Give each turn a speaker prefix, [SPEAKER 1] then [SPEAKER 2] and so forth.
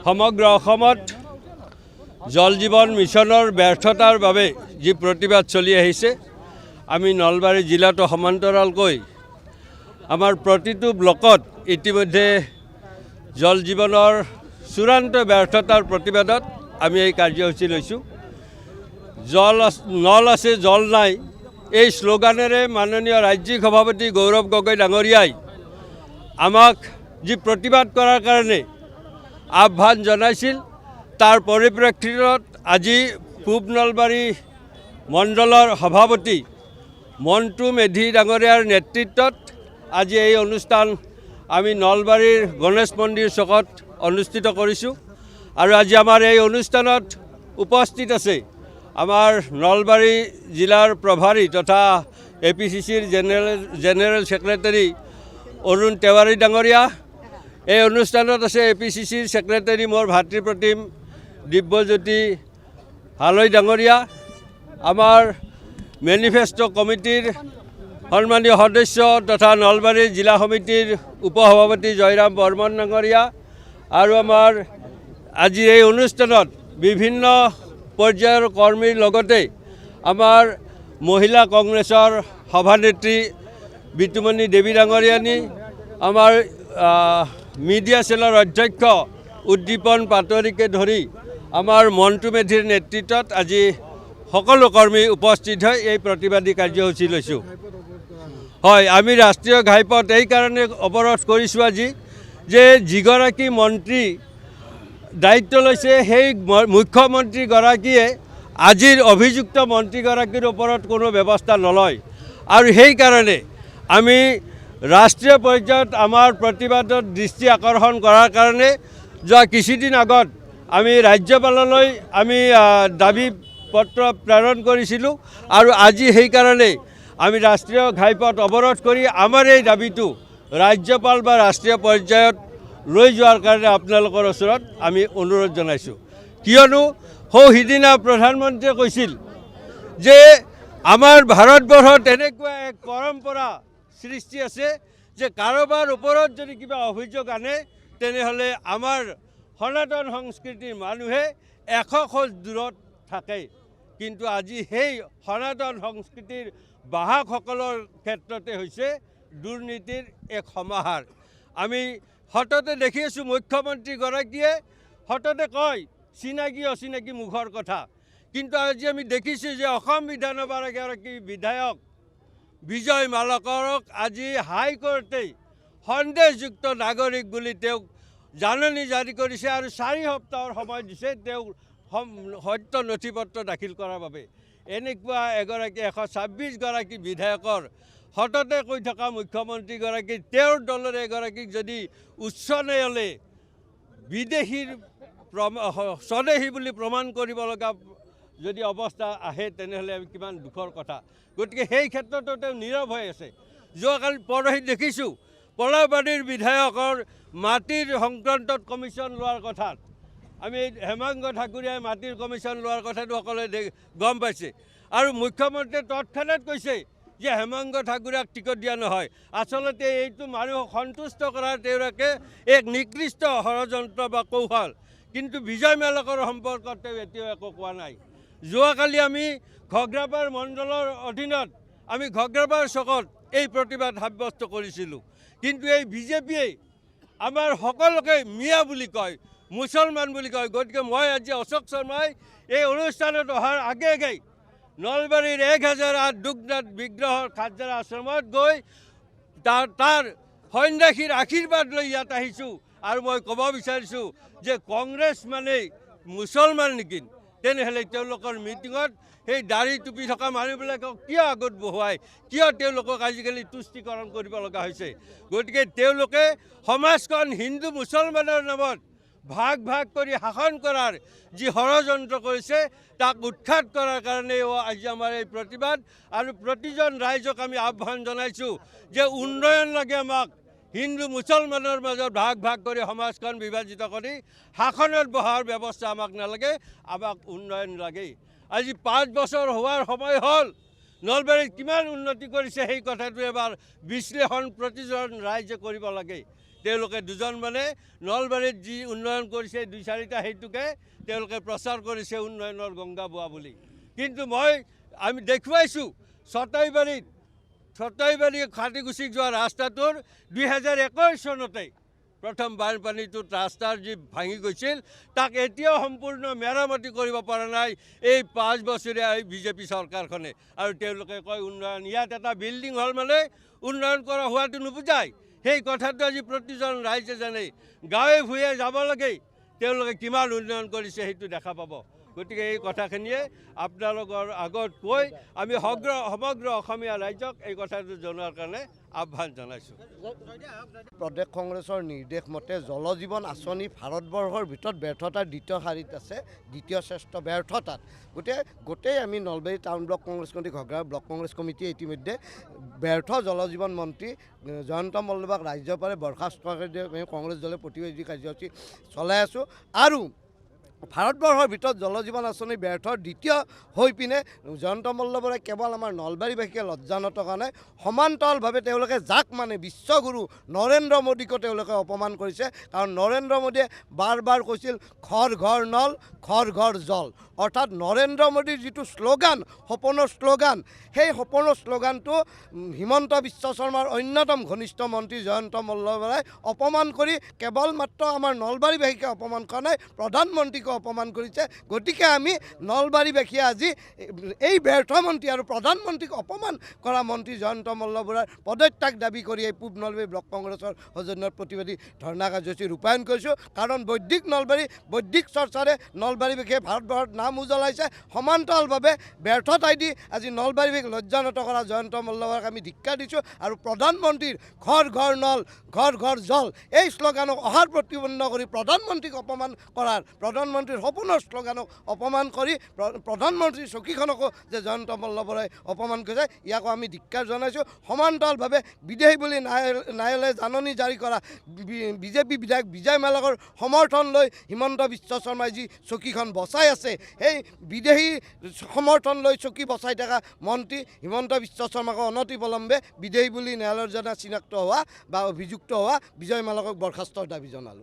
[SPEAKER 1] সমগ্ৰ অসমত জল জীৱন মিছনৰ ব্যৰ্থতাৰ বাবে যি প্ৰতিবাদ চলি আহিছে আমি নলবাৰী জিলাটো সমান্তৰালকৈ আমাৰ প্ৰতিটো ব্লকত ইতিমধ্যে জল জীৱনৰ চূড়ান্ত ব্যৰ্থতাৰ প্ৰতিবাদত আমি এই কাৰ্যসূচী লৈছোঁ। নল আছে জল নাই এই শ্লোগানেৰে মাননীয় ৰাজ্যিক সভাপতি গৌৰৱ গগৈ ডাঙৰীয়াই আমাক যি প্ৰতিবাদ কৰাৰ কাৰণে আহ্বান জনাইছিল তাৰ পৰিপ্ৰেক্ষিতত আজি পূব নলবাৰী মণ্ডলৰ সভাপতি মণ্টু মেধি ডাঙৰীয়াৰ নেতৃত্বত আজি এই অনুষ্ঠান আমি নলবাৰীৰ গণেশ মন্দিৰ চকত অনুষ্ঠিত কৰিছোঁ। আৰু আজি আমাৰ এই অনুষ্ঠানত উপস্থিত আছে আমাৰ নলবাৰী জিলাৰ প্ৰভাৰী তথা APCCৰ জেনেৰেল ছেক্ৰেটাৰী অৰুণ তেওৱাৰী ডাঙৰীয়া। এই অনুষ্ঠানত আছে APCCৰ ছেক্ৰেটাৰী মোৰ ভাতৃপ্ৰতিম দিব্যজ্যোতি হালৈ ডাঙৰীয়া, আমাৰ মেনিফেষ্টো কমিটিৰ সন্মানীয় সদস্য তথা নলবাৰী জিলা সমিতিৰ উপসভাপতি জয়ৰাম বৰ্মন ডাঙৰীয়া, আৰু আমাৰ আজি এই অনুষ্ঠানত বিভিন্ন পৰ্যায়ৰ কৰ্মীৰ লগতে আমাৰ মহিলা কংগ্ৰেছৰ সভানেত্ৰী বিতুমণি দেৱী ডাঙৰীয়ানী, আমাৰ মিডিয়া সেলৰ অধ্যক্ষ উদ্দীপন পাটোৱাৰীকে ধৰি আমাৰ মণ্টু মেধিৰ নেতৃত্বত আজি সকলো কৰ্মী উপস্থিত হৈ এই প্ৰতিবাদী কাৰ্যসূচী লৈছোঁ। হয়, আমি ৰাষ্ট্ৰীয় ঘাইপথ এইকাৰণে অৱৰোধ কৰিছোঁ আজি যে যিগৰাকী মন্ত্ৰী দায়িত্ব লৈছে সেই মুখ্যমন্ত্ৰীগৰাকীয়ে আজিৰ অভিযুক্ত মন্ত্ৰীগৰাকীৰ ওপৰত কোনো ব্যৱস্থা নলয়। আৰু সেইকাৰণে আমি ৰাষ্ট্ৰীয় পৰ্যায়ত আমাৰ প্ৰতিবাদত দৃষ্টি আকৰ্ষণ কৰাৰ কাৰণে যোৱা কিছুদিন আগত আমি ৰাজ্যপাললৈ আমি দাবী পত্ৰ প্ৰেৰণ কৰিছিলোঁ। আৰু আজি সেইকাৰণে আমি ৰাষ্ট্ৰীয় ঘাইপথ অৱৰোধ কৰি আমাৰ এই দাবীটো ৰাজ্যপাল বা ৰাষ্ট্ৰীয় পৰ্যায়ত লৈ যোৱাৰ কাৰণে আপোনালোকৰ ওচৰত আমি অনুৰোধ জনাইছোঁ। কিয়নো সিদিনা প্ৰধানমন্ত্ৰীয়ে কৈছিল যে আমাৰ ভাৰতবৰ্ষত এনেকুৱা এক পৰম্পৰা সৃষ্টি আছে যে কাৰোবাৰ ওপৰত যদি কিবা অভিযোগ আনে তেনেহ'লে আমাৰ সনাতন সংস্কৃতিৰ মানুহে 100 খোজ দূৰত থাকে। কিন্তু আজি সেই সনাতন সংস্কৃতিৰ বাহকসকলৰ ক্ষেত্ৰতে হৈছে দুৰ্নীতিৰ এক সমাহাৰ। আমি সততে দেখি আছোঁ মুখ্যমন্ত্ৰীগৰাকীয়ে সততে কয় চিনাকি অচিনাকি মুখৰ কথা, কিন্তু আজি আমি দেখিছোঁ যে অসম বিধানসভাৰ এগৰাকী বিধায়ক বিজয় মালাকাৰক আজি হাইকোৰ্টে সন্দেহযুক্ত নাগৰিক বুলি তেওঁক জাননী জাৰি কৰিছে আৰু 4 সপ্তাহৰ সময় দিছে তেওঁক সত্য নথি পত্ৰ দাখিল কৰাৰ বাবে। এনেকুৱা এগৰাকী 126গৰাকী বিধায়কৰ সততে কৈ থকা মুখ্যমন্ত্ৰীগৰাকী তেওঁৰ দলৰে এগৰাকীক যদি উচ্চ ন্যায়ালয়ে বিদেশীৰ স্বদেশী বুলি প্ৰমাণ কৰিব লগা যদি অৱস্থা আহে তেনেহ'লে কিমান দুখৰ কথা। গতিকে সেই ক্ষেত্ৰতো তেওঁ নীৰৱ হৈ আছে। যোৱাকালি পৰহি দেখিছোঁ পলাবাৰীৰ বিধায়কৰ মাটিৰ সংক্ৰান্তত কমিশ্যন লোৱাৰ কথাত আমি হেমাংগ ঠাকুৰীয়াই মাটিৰ কমিশ্যন লোৱাৰ কথাটো সকলোৱে গম পাইছে। আৰু মুখ্যমন্ত্ৰীয়ে তৎক্ষণাত কৈছে যে হেমাংগ ঠাকুৰীয়াক টিকট দিয়া নহয়। আচলতে এইটো মানুহক সন্তুষ্ট কৰাৰ তেওঁলোকে এক নিকৃষ্ট ষড়যন্ত্ৰ বা কৌশল। কিন্তু বিজয় মালাকৰ সম্পৰ্কত তেওঁ এতিয়াও একো কোৱা নাই। যোৱাকালি আমি ঘগ্ৰাপাৰ মণ্ডলৰ অধীনত আমি ঘগ্ৰাপাৰ চকত এই প্ৰতিবাদ সাব্যস্ত কৰিছিলোঁ। কিন্তু এই বিজেপিয়ে আমাৰ সকলোকে মিয়া বুলি কয়, মুছলমান বুলি কয়। গতিকে মই আজি অশোক শৰ্মাই এই অনুষ্ঠানত অহাৰ আগে নলবাৰীৰ 1008 দুগ্নাথ বিগ্ৰহৰ খাজাৰা আশ্ৰমত গৈ তাৰ সন্যাসীৰ আশীৰ্বাদ লৈ ইয়াত আহিছোঁ। আৰু মই ক'ব বিচাৰিছোঁ যে কংগ্ৰেছ মানে মুছলমান নেকি? তেনেহ'লে তেওঁলোকৰ মিটিঙত সেই দাড়ি টুপি থকা মানুহবিলাকক কিয় আগত বহুৱাই, কিয় তেওঁলোকক আজিকালি তুষ্টিকৰণ কৰিব লগা হৈছে? গতিকে তেওঁলোকে সমাজখন হিন্দু মুছলমানৰ নামত ভাগ কৰি শাসন কৰাৰ যি ষড়যন্ত্ৰ কৰিছে তাক উৎখাত কৰাৰ কাৰণে আজি আমাৰ এই প্ৰতিবাদ। আৰু প্ৰতিজন ৰাইজক আমি আহ্বান জনাইছোঁ যে উন্নয়ন লাগে আমাক, হিন্দু মুছলমানৰ মাজত ভাগ কৰি সমাজখন বিভাজিত কৰি শাসনত বহাৰ ব্যৱস্থা আমাক নালাগে, আমাক উন্নয়ন লাগে। আজি 5 বছৰ হোৱাৰ সময় হ'ল, নলবাৰীত কিমান উন্নতি কৰিছে সেই কথাটো এবাৰ বিশ্লেষণ প্ৰতিজন ৰাইজে কৰিব লাগে। তেওঁলোকে দুজন মানে নলবাৰীত যি উন্নয়ন কৰিছে 2-4টা সেইটোকে তেওঁলোকে প্ৰচাৰ কৰিছে উন্নয়নৰ গংগা বোৱা বুলি। কিন্তু আমি দেখুৱাইছোঁ ছটাইবাৰী খাটিগুচি যোৱা ৰাস্তাটোৰ 2021 চনতে প্ৰথম বানপানীটোত ৰাস্তাৰ যি ভাঙি গৈছিল তাক এতিয়াও সম্পূৰ্ণ মেৰামতি কৰিব পৰা নাই এই 5 বছৰীয়া বিজেপি চৰকাৰখনে। আৰু তেওঁলোকে কয় উন্নয়ন, ইয়াত এটা বিল্ডিং হ'ল মানে উন্নয়ন কৰা হোৱাটো নুবুজায়। সেই কথাটো আজি প্ৰতিজন ৰাইজে জানে। গাঁৱে ভূঞে যাব লাগে, তেওঁলোকে কিমান উন্নয়ন কৰিছে সেইটো দেখা পাব। গতিকে এই কথাখিনিয়ে আপোনালোকৰ আগত কৈ আমি সমগ্ৰ অসমীয়া ৰাইজক এই কথাটো জনোৱাৰ কাৰণে আহ্বান জনাইছোঁ।
[SPEAKER 2] প্ৰদেশ কংগ্ৰেছৰ নিৰ্দেশ মতে জল জীৱন আঁচনি ভাৰতবৰ্ষৰ ভিতৰত ব্যৰ্থতাৰ দ্বিতীয় শাৰীত আছে, দ্বিতীয় শ্ৰেষ্ঠ ব্যৰ্থতাত। গোটেই আমি Nalbari town block Congress committee, Ghagra block Congress কমিটিয়ে ইতিমধ্যে ব্যৰ্থ জল জীৱন মন্ত্ৰী জয়ন্ত মল্লবাক ৰাজ্যপালে বৰ্খাস্ত কৰি কংগ্ৰেছ দলে প্ৰতিবাদী কাৰ্যসূচী চলাই আছোঁ। আৰু ভাৰতবৰ্ষৰ ভিতৰত জল জীৱন আঁচনি ব্যৰ্থৰ দ্বিতীয় হৈ পিনে জয়ন্ত মল্লবৰে কেৱল আমাৰ নলবাৰীবাসীকে লজ্জানত কৰা নাই, সমান্তৰালভাৱে তেওঁলোকে যাক মানে বিশ্বগুৰু নৰেন্দ্ৰ মোদীকো তেওঁলোকে অপমান কৰিছে। কাৰণ নৰেন্দ্ৰ মোদীয়ে বাৰ কৈছিল ঘৰ ঘৰ নল, ঘৰ ঘৰ জল। অৰ্থাৎ নৰেন্দ্ৰ মোদীৰ যিটো শ্লোগান, সপোনৰ শ্লোগান, সেই সপোনৰ শ্লোগানটো হিমন্ত বিশ্ব শৰ্মাৰ অন্যতম ঘনিষ্ঠ মন্ত্ৰী জয়ন্ত মল্লবৰাই অপমান কৰি কেৱল মাত্ৰ আমাৰ নলবাৰীবাসীকে অপমান কৰা নাই, প্ৰধানমন্ত্ৰীক অপমান কৰিছে। গতিকে আমি নলবাৰীবাসীয়ে আজি এই ব্যৰ্থ মন্ত্ৰী আৰু প্ৰধানমন্ত্ৰীক অপমান কৰা মন্ত্ৰী জয়ন্ত মল্লবৰাৰ পদত্যাগ দাবী কৰি এই পূব নলবাৰী ব্লক কংগ্ৰেছৰ সৌজন্যত প্ৰতিবাদী ধৰ্ণা কাৰ্যসূচী ৰূপায়ণ কৰিছোঁ। কাৰণ বৈদিক চৰ্চাৰে নলবাৰীবাসীয়ে ভাৰতবৰ্ষত নাম উজ্বলাইছে। সমান্তৰালভাৱে ব্যৰ্থতাই দি আজি নলবাৰীবাসীক লজ্জানত কৰা জয়ন্ত মল্লবৰাক আমি ধিক্কাৰ দিছোঁ। আৰু প্ৰধানমন্ত্ৰীৰ ঘৰ ঘৰ নল, ঘৰ ঘৰ জল এই শ্লোগানক অহাৰ প্ৰতিবন্ধ কৰি প্ৰধানমন্ত্ৰীক অপমান কৰাৰ, প্ৰধানমন্ত্ৰীৰ সপোনৰ শ্লোগানক অপমান কৰি প্ৰধানমন্ত্ৰীৰ চকীখনকো যে জয়ন্ত মল্লবৰাই অপমান কৰিছে, ইয়াকো আমি ধিক্কাৰ জনাইছোঁ। সমান্তৰালভাৱে বিদেশী বুলি ন্যায়ালয়ে জাননী জাৰি কৰা বিজেপি বিধায়ক বিজয় মালাকৰ সমৰ্থন লৈ হিমন্ত বিশ্ব শৰ্মাই যি চকীখন বচাই আছে, সেই বিদেশী সমৰ্থন লৈ চকী বচাই থকা মন্ত্ৰী হিমন্ত বিশ্ব শৰ্মাকো অনতিপলম্বে বিদেশী বুলি ন্যায়ালয়ৰ দ্বাৰা চিনাক্ত হোৱা বা অভিযুক্ত হোৱা বিজয় মালাকক বৰ্খাস্তৰ দাবী জনালোঁ।